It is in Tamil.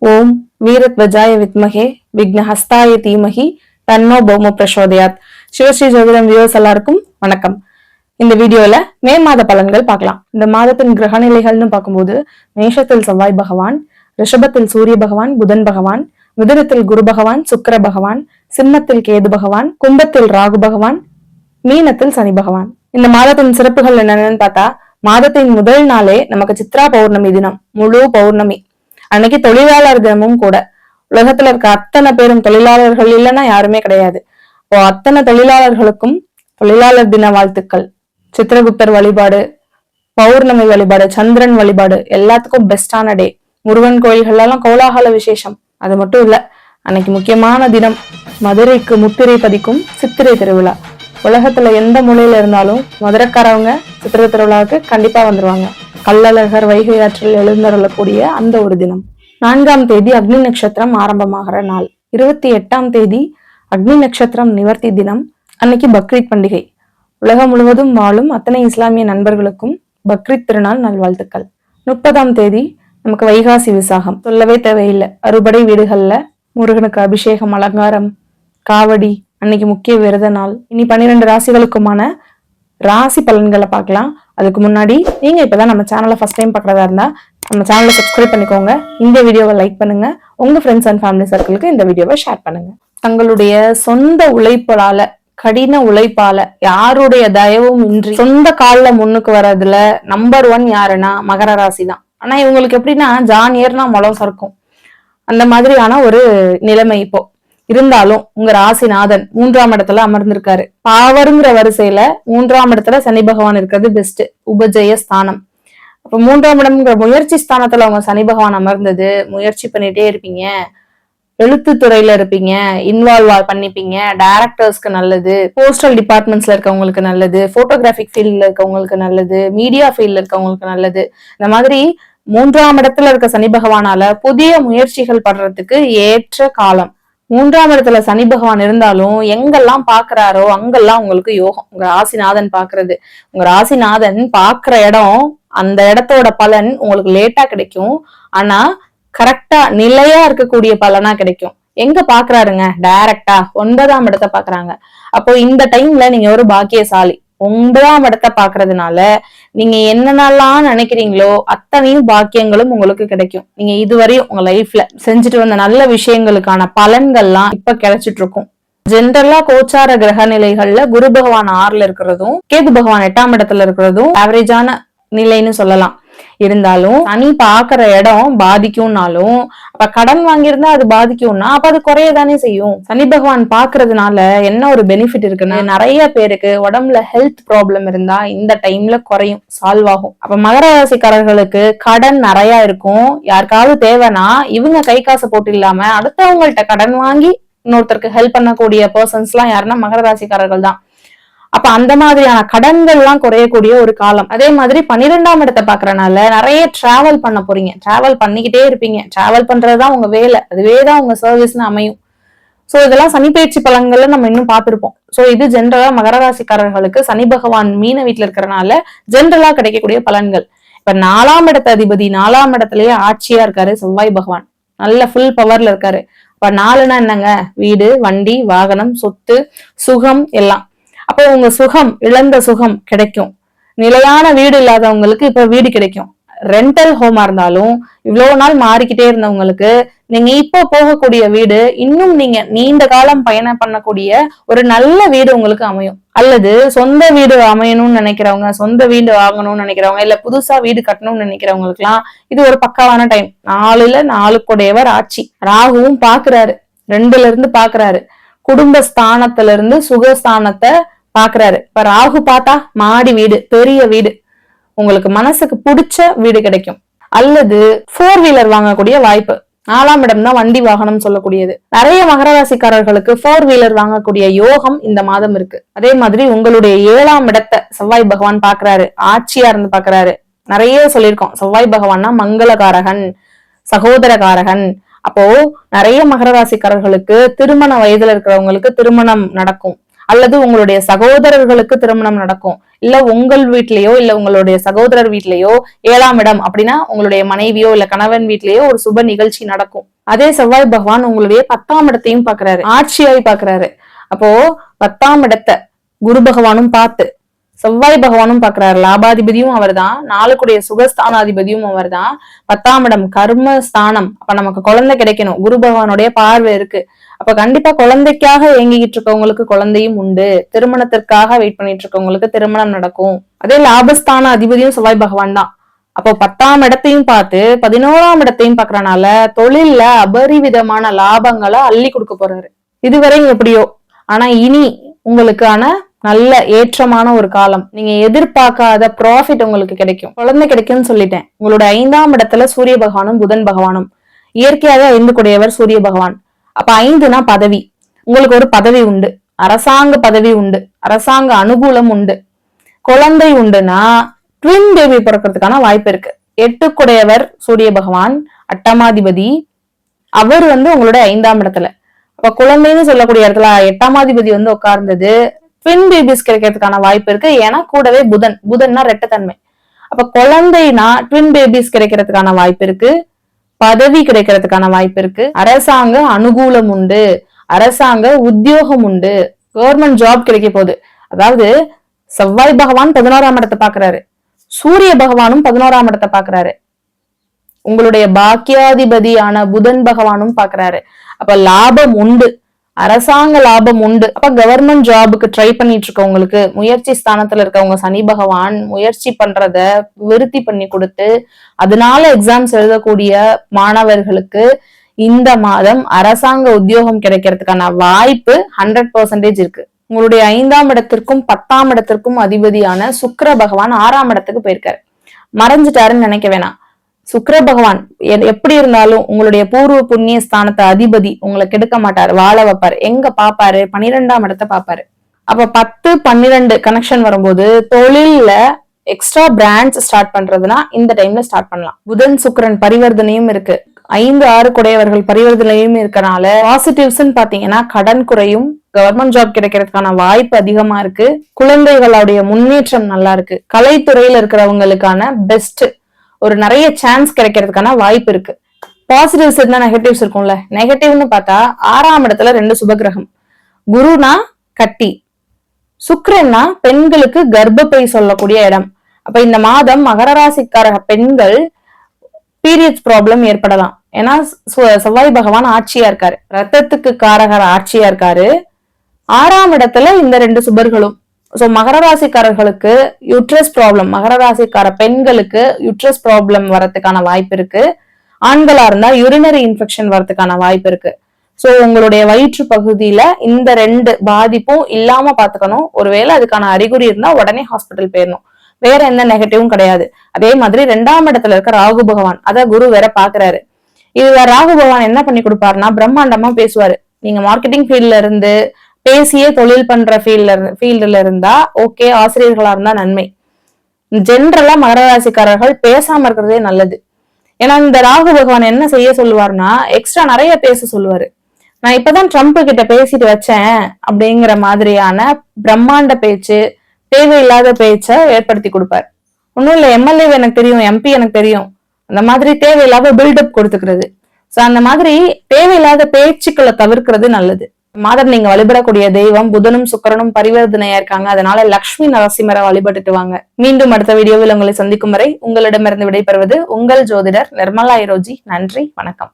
ஓம் வீரத்வஜாய வித்மகே விக்னஹஸ்தாய தீமகி தன்னோ பௌம பிரசோதயாத். சிவஸ்ரீ ஜோதிடம் வியூவர்ஸ் எல்லாருக்கும் வணக்கம். இந்த வீடியோல மே மாத பலன்கள் பார்க்கலாம். இந்த மாதத்தின் கிரகநிலைகள்னு பார்க்கும்போது மேஷத்தில் செவ்வாய் பகவான், ரிஷபத்தில் சூரிய பகவான், புதன் பகவான், மிதுனத்தில் குரு பகவான், சுக்கிர பகவான், சிம்மத்தில் கேது பகவான், கும்பத்தில் ராகு பகவான், மீனத்தில் சனி பகவான். இந்த மாதத்தின் சிறப்புகள் என்னென்னு பார்த்தா, மாதத்தின் முதல் நாளே நமக்கு சித்ரா பௌர்ணமி தினம், முழு பௌர்ணமி அன்னைக்கு தொழிலாளர் தினமும் கூட. உலகத்துல இருக்க அத்தனை பேரும் தொழிலாளர்கள் இல்லைன்னா யாருமே கிடையாது. இப்போ அத்தனை தொழிலாளர்களுக்கும் தொழிலாளர் தின வாழ்த்துக்கள். சித்திரகுப்தர் வழிபாடு, பௌர்ணமி வழிபாடு, சந்திரன் வழிபாடு எல்லாத்துக்கும் பெஸ்டான டே. முருகன் கோயில்கள் எல்லாம் கோலாகல விசேஷம். அது மட்டும் இல்ல, அன்னைக்கு முக்கியமான தினம் மதுரைக்கு முத்திரை பதிக்கும் சித்திரை திருவிழா. உலகத்துல எந்த மூலையில இருந்தாலும் மதுரைக்காரவங்க சித்திரை திருவிழாவுக்கு கண்டிப்பா வந்துருவாங்க. கள்ளழகர் வைகை ஆற்றில் எழுந்தருளக்கூடிய அந்த ஒரு தினம். 4ஆம் தேதி அக்னி நட்சத்திரம் ஆரம்பமாகிற நாள். 28ஆம் தேதி அக்னி நட்சத்திரம் நிவர்த்தி தினம். அன்னைக்கு பக்ரீத் பண்டிகை. உலகம் முழுவதும் வாழும் அத்தனை இஸ்லாமிய நண்பர்களுக்கும் பக்ரீத் திருநாள் நல்வாழ்த்துக்கள். 30ஆம் தேதி நமக்கு வைகாசி விசாகம். சொல்லவே தேவையில்லை. அறுபடை வீடுகள்ல முருகனுக்கு அபிஷேகம், அலங்காரம், காவடி. அன்னைக்கு முக்கிய விரத நாள். இனி 12 ராசிகளுக்குமான ராசி பலன்களை பார்க்கலாம். அதுக்கு முன்னாடி நீங்க இப்பதான் நம்ம சேனலை ஃபர்ஸ்ட் டைம் பார்க்கறதா இருந்தா நம்ம சேனலை சப்ஸ்கிரைப் பண்ணிக்கோங்க. இந்த வீடியோவை லைக் பண்ணுங்க. உங்க ஃப்ரெண்ட்ஸ் அண்ட் ஃபேமிலி சர்க்கிளுக்கு இந்த வீடியோவை ஷேர் பண்ணுங்க. தங்களுடைய சொந்த உழைப்பால, கடின உழைப்பால, யாருடைய தயவும் இன்றி சொந்த கால்ல முன்னுக்கு வர்றதுல நம்பர் 1 யாருன்னா மகர ராசி தான். ஆனா இவங்களுக்கு எப்படின்னா ஜான் ஏர்னா முளம் சறுக்கும், அந்த மாதிரியான ஒரு நிலைமை இப்போ இருந்தாலும் உங்க ராசிநாதன் 3ஆம் இடத்துல அமர்ந்திருக்காரு. பாவருங்கிற வரிசையில 3ஆம் இடத்துல சனி பகவான் இருக்கிறது பெஸ்ட், உபஜய ஸ்தானம். அப்ப 3ஆம் இடம்ங்கிற முயற்சி ஸ்தானத்துல அவங்க சனி பகவான் அமர்ந்தது, முயற்சி பண்ணிட்டே இருப்பீங்க, எழுத்துத்துறையில இருப்பீங்க, இன்வால்வ் பண்ணிப்பீங்க, டைரக்டர்ஸ்க்கு நல்லது, போஸ்டல் டிபார்ட்மெண்ட்ஸ்ல இருக்கவங்களுக்கு நல்லது, போட்டோகிராபிக் ஃபீல்ட்ல இருக்கவங்களுக்கு நல்லது, மீடியா ஃபீல்ட்ல இருக்கவங்களுக்கு நல்லது. இந்த மாதிரி 3ஆம் இடத்துல இருக்க சனி பகவானால புதிய முயற்சிகள் படுறதுக்கு ஏற்ற காலம். 3ஆம் இடத்துல சனி பகவான் இருந்தாலும் எங்கெல்லாம் பாக்குறாரோ அங்கெல்லாம் உங்களுக்கு யோகம். உங்க ராசிநாதன் பாக்குறது, உங்க ராசிநாதன் பாக்குற இடம், அந்த இடத்தோட பலன் உங்களுக்கு லேட்டா கிடைக்கும். ஆனா கரெக்டா நிலையா இருக்கக்கூடிய பலனா கிடைக்கும். எங்க பாக்குறாருங்க? டைரக்டா 9ஆம் இடத்தை பாக்குறாங்க. அப்போ இந்த டைம்ல நீங்க ஒரு பாக்கியசாலி. 9ஆம் இடத்தை பாக்குறதுனால நீங்க என்னென்னலாம் நினைக்கிறீங்களோ அத்தனையும் பாக்கியங்களும் உங்களுக்கு கிடைக்கும். நீங்க இதுவரையும் உங்க லைஃப்ல செஞ்சுட்டு வந்த நல்ல விஷயங்களுக்கான பலன்கள்லாம் இப்ப கிடைச்சிட்டு இருக்கும். ஜென்ரலா கோச்சார கிரக நிலைகள்ல குரு பகவான் 6ல இருக்கிறதும் கேது பகவான் 8ஆம் இடத்துல இருக்கிறதும் ஆவரேஜான நிலைன்னு சொல்லலாம். இருந்தாலும் சனி பாக்குற இடம் பாதிக்கும்னாலும், அப்ப கடன் வாங்கியிருந்தா அது பாதிக்கும்னா அப்ப அது குறையதானே செய்யும். சனி பகவான் பாக்குறதுனால என்ன ஒரு பெனிஃபிட் இருக்குன்னா, நிறைய பேருக்கு உடம்புல ஹெல்த் ப்ராப்ளம் இருந்தா இந்த டைம்ல குறையும், சால்வ் ஆகும். அப்ப மகர ராசிக்காரர்களுக்கு கடன் நிறைய இருக்கும். யாருக்காவது தேவைன்னா இவங்க கை காசு போட்டு இல்லாம அடுத்தவங்கள்ட்ட கடன் வாங்கி இன்னொருத்தருக்கு ஹெல்ப் பண்ணக்கூடிய பர்சன்ஸ் எல்லாம் யாருன்னா மகர ராசிக்காரர்கள் தான். அப்ப அந்த மாதிரியான கடன்கள் எல்லாம் குறையக்கூடிய ஒரு காலம். அதே மாதிரி 12ஆம் இடத்தை பாக்குறதுனால நிறைய டிராவல் பண்ண போறீங்க, டிராவல் பண்ணிக்கிட்டே இருப்பீங்க. டிராவல் பண்றதுதான் உங்க வேலை, அதுவேதான் உங்க சர்வீஸ்னு அமையும். சோ இதெல்லாம் சனி பயிற்சி பலன்கள்ல நம்ம இன்னும் பார்த்திருப்போம். சோ இது ஜென்ரலா மகர ராசிக்காரர்களுக்கு சனி பகவான் மீன வீட்டுல இருக்கிறதுனால ஜென்ரலா கிடைக்கக்கூடிய பலன்கள். இப்ப 4ஆம் இடத்த அதிபதி 4ஆம் இடத்துலயே ஆட்சியா இருக்காரு செவ்வாய் பகவான், நல்ல ஃபுல் பவர்ல இருக்காரு. இப்ப 4னா என்னங்க? வீடு, வண்டி, வாகனம், சொத்து, சுகம் எல்லாம். அப்போ உங்க சுகம், இழந்த சுகம் கிடைக்கும். நிலையான வீடு இல்லாதவங்களுக்கு இப்ப வீடு கிடைக்கும். ரெண்டல் ஹோமா இருந்தாலும் இவ்வளவு நாள் மாறிக்கிட்டே இருந்தவங்களுக்கு நீங்க இப்போ போகக்கூடிய வீடு இன்னும் நீங்க நீண்ட காலம் பயணம் பண்ணக்கூடிய ஒரு நல்ல வீடு உங்களுக்கு அமையும். அல்லது சொந்த வீடு அமையணும்னு நினைக்கிறவங்க, சொந்த வீடு வாங்கணும்னு நினைக்கிறவங்க, இல்ல புதுசா வீடு கட்டணும்னு நினைக்கிறவங்களுக்கு எல்லாம் இது ஒரு பக்காவான டைம். 4ல 4 ஆட்சி. ராகுவும் பாக்குறாரு, 2ல இருந்து பாக்குறாரு. குடும்ப ஸ்தானத்துல இருந்து சுகஸ்தானத்தை பாக்குறாரு. இப்ப ராகு பார்த்தா மாடி வீடு, பெரிய வீடு, உங்களுக்கு மனசுக்கு பிடிச்ச வீடு கிடைக்கும். அல்லது 4 வீலர் வாங்கக்கூடிய வாய்ப்பு. 4ஆம் இடம் தான் வண்டி வாகனம் சொல்லக்கூடியது. நிறைய மகர ராசிக்காரர்களுக்கு 4 வீலர் வாங்கக்கூடிய யோகம் இந்த மாதம் இருக்கு. அதே மாதிரி உங்களுடைய 7ஆம் இடத்தை செவ்வாய் பகவான் பாக்குறாரு, ஆட்சியா இருந்து பாக்குறாரு. நிறைய சொல்லியிருக்கோம், செவ்வாய் பகவான்னா மங்களகாரகன், சகோதரகாரகன். அப்போ நிறைய மகர ராசிக்காரர்களுக்கு திருமண வயதுல இருக்கிறவங்களுக்கு திருமணம் நடக்கும். அல்லது உங்களுடைய சகோதரர்களுக்கு திருமணம் நடக்கும். இல்ல உங்கள் வீட்லயோ இல்ல உங்களுடைய சகோதரர் வீட்லயோ 7ஆம் இடம் அப்படின்னா உங்களுடைய மனைவியோ இல்ல கணவன் வீட்லயோ ஒரு சுப நிகழ்ச்சி நடக்கும். அதே செவ்வாய் பகவான் உங்களுடைய 10ஆம் இடத்தையும் பாக்குறாரு, ஆட்சியாய் பாக்குறாரு. அப்போ 10ஆம் இடத்தை குரு பகவானும் பார்த்து செவ்வாய் பகவானும் பாக்குறாரு. லாபாதிபதியும் அவர் தான், நாளுக்குடைய சுகஸ்தானாதிபதியும் அவர் தான். 10ஆம் இடம் கர்ம ஸ்தானம். அப்ப நமக்கு குழந்தை கிடைக்கணும், குரு பகவானுடைய பார்வை இருக்கு. அப்ப கண்டிப்பா குழந்தைக்காக ஏங்கிக்கிட்டு இருக்கவங்களுக்கு குழந்தையும் உண்டு, திருமணத்திற்காக வெயிட் பண்ணிட்டு இருக்கவங்களுக்கு திருமணம் நடக்கும். அதே லாபஸ்தான அதிபதியும் செவ்வாய் பகவான் தான். அப்போ 10ஆம் இடத்தையும் பார்த்து 11ஆம் இடத்தையும் பாக்குறனால தொழில்ல அபரிவிதமான லாபங்களை அள்ளி கொடுக்க போறாரு. இதுவரை எப்படியோ, ஆனா இனி உங்களுக்கான நல்ல ஏற்றமான ஒரு காலம். நீங்க எதிர்பார்க்காத ப்ராஃபிட் உங்களுக்கு கிடைக்கும், குழந்தை கிடைக்கும்னு சொல்லிட்டேன். உங்களோட 5ஆம் இடத்துல சூரிய பகவானும் புதன் பகவானும், இயற்கையாக 5 கூடியவர் சூரிய பகவான். அப்ப 5னா பதவி. உங்களுக்கு ஒரு பதவி உண்டு, அரசாங்க பதவி உண்டு, அரசாங்க அனுகூலம் உண்டு. குழந்தை உண்டுன்னா ட்வின் பேபி பிறக்கிறதுக்கான வாய்ப்பு இருக்கு. 8 கூடியவர் சூரிய பகவான், அட்டமாதிபதி, அவர் உங்களோட 5ஆம் இடத்துல. அப்ப குழந்தைன்னு சொல்லக்கூடிய இடத்துல 8ஆம் அதிபதி உட்கார்ந்தது, ட்வின் பேபிஸ் கிடைக்கிறதுக்கான வாய்ப்பு இருக்கு. ஏன்னா கூடவே புதன்னா ரெட்டத்தன்மை. அப்ப குழந்தைனா ட்வின் பேபிஸ் கிடைக்கிறதுக்கான வாய்ப்பு இருக்கு, பதவி கிடைக்கிறதுக்கான வாய்ப்பு இருக்கு, அரசாங்க அனுகூலம் உண்டு, அரசாங்க உத்தியோகம் உண்டு, கவர்மெண்ட் ஜாப் கிடைக்க போகுது. அதாவது செவ்வாய் பகவான் 11ஆம் இடத்தை பாக்குறாரு, சூரிய பகவானும் 11ஆம் இடத்தை பாக்குறாரு, உங்களுடைய பாக்கியாதிபதியான புதன் பகவானும் பாக்குறாரு. அப்ப லாபம் உண்டு, அரசாங்க லாபம் உண்டு. அப்ப கவர்மெண்ட் ஜாபுக்கு ட்ரை பண்ணிட்டு இருக்கவங்களுக்கு, முயற்சி ஸ்தானத்துல இருக்கவங்க சனி பகவான் முயற்சி பண்றத விருத்தி பண்ணி கொடுத்து அதனால எக்ஸாம்ஸ் எழுதக்கூடிய மாணவர்களுக்கு இந்த மாதம் அரசாங்க உத்தியோகம் கிடைக்கிறதுக்கான வாய்ப்பு 100% இருக்கு. உங்களுடைய 5ஆம் இடத்திற்கும் 10ஆம் இடத்திற்கும் அதிபதியான சுக்கிர பகவான் 6ஆம் இடத்துக்கு போயிருக்காரு. மறைஞ்சிட்டாருன்னு நினைக்க வேணாம். சுக்கிர பகவான் எப்படி இருந்தாலும் உங்களுடைய பூர்வ புண்ணிய ஸ்தானத்தை அதிபதி, உங்களை கெடுக்க மாட்டாரு, வாழ வைப்பாரு. எங்க பாப்பாரு? 12ஆம் இடத்தை பாப்பாரு. அப்ப 10, 12 கனெக்ஷன் வரும்போது தொழில்ல எக்ஸ்ட்ரா பிரான்ச் ஸ்டார்ட் பண்றதுன்னா இந்த டைம்ல ஸ்டார்ட் பண்ணலாம். புதன் சுக்கிரன் பரிவர்த்தனையும் இருக்கு, 5, 6 கூடியவர்கள் பரிவர்த்தனையும் இருக்கனால பாசிட்டிவ்ஸ் பாத்தீங்கன்னா கடன் குறையும், கவர்மெண்ட் ஜாப் கிடைக்கிறதுக்கான வாய்ப்பு அதிகமா இருக்கு, குழந்தைகளுடைய முன்னேற்றம் நல்லா இருக்கு, கலைத்துறையில இருக்கிறவங்களுக்கான பெஸ்ட் ஒரு நிறைய சான்ஸ் கிடைக்கிறதுக்கான வாய்ப்பு இருக்கு. பாசிட்டிவ்ஸ் இருந்தா நெகட்டிவ்ஸ் இருக்கும்ல. நெகட்டிவ்னு பார்த்தா 6ஆம் இடத்துல 2 சுபகிரகம், குருனா கட்டி, சுக்கிரன்னா பெண்களுக்கு கர்ப்பப்பை சொல்லக்கூடிய இடம். அப்ப இந்த மாதம் மகர ராசிக்கார பெண்கள் பீரியட்ஸ் ப்ராப்ளம் ஏற்படலாம். ஏன்னா செவ்வாய் பகவான் ஆட்சியா இருக்காரு, ரத்தத்துக்கு காரகர ஆட்சியா இருக்காரு. 6ஆம் இடத்துல இந்த 2 சுபர்களும். சோ மகர ராசிக்காரர்களுக்கு யூட்ரஸ் ப்ராப்ளம், மகர ராசிக்கார பெண்களுக்கு யூட்ரஸ் ப்ராப்ளம் வரதுக்கான வாய்ப்பு இருக்கு. ஆண்களா இருந்தா யூரினரி இன்ஃபெக்ஷன் வரதுக்கான வாய்ப்பு இருக்கு. சோ உங்களுடைய வயிற்று பகுதியில இந்த 2 பாதிப்பும் இல்லாம பாத்துக்கணும். ஒருவேளை அதுக்கான அறிகுறி இருந்தா உடனே ஹாஸ்பிட்டல் போயிடணும், வேற எந்த நெகட்டிவும் கிடையாது. அதே மாதிரி 2ஆம் இடத்துல இருக்க ராகு பகவான், அத குரு வேற பாக்குறாரு. இதுல ராகு பகவான் என்ன பண்ணி கொடுப்பாருன்னா பிரம்மாண்டமா பேசுவாரு. நீங்க மார்க்கெட்டிங் ஃபீல்ட்ல இருந்து பேசியே தொழில் பண்ற ஃபீல்டுல இருந்தா ஓகே, ஆசிரியர்களா இருந்தா நன்மை. ஜென்ரலா மகர ராசிக்காரர்கள் பேசாம இருக்கிறதே நல்லது. ஏன்னா இந்த ராகு பகவான் என்ன செய்ய சொல்லுவாருன்னா எக்ஸ்ட்ரா நிறைய பேச சொல்லுவாரு. நான் இப்பதான் ட்ரம்ப் கிட்ட பேசிட்டு வச்சேன் அப்படிங்கிற மாதிரியான பிரம்மாண்ட பேச்சு, தேவையில்லாத பேச்ச ஏற்படுத்தி கொடுப்பாரு. ஒன்னும் இல்ல, எம்எல்ஏ எனக்கு தெரியும், எம்பி எனக்கு தெரியும், அந்த மாதிரி தேவையில்லாத பில்டப் கொடுத்துக்கிறது. சோ அந்த மாதிரி தேவையில்லாத பேச்சுக்களை தவிர்க்கிறது நல்லது. மாதம் நீங்க வழிபடக்கூடிய தெய்வம் புதனும் சுக்கிரனும் பரிவர்த்தனையா இருக்காங்க. அதனால லக்ஷ்மி நரசிம்மரை வழிபட்டுட்டு வாங்க. மீண்டும் அடுத்த வீடியோவில் உங்களை சந்திக்கும் வரை உங்களிடமிருந்து விடைபெறுவது உங்கள் ஜோதிடர் நிர்மலா ஐரோஜி. நன்றி, வணக்கம்.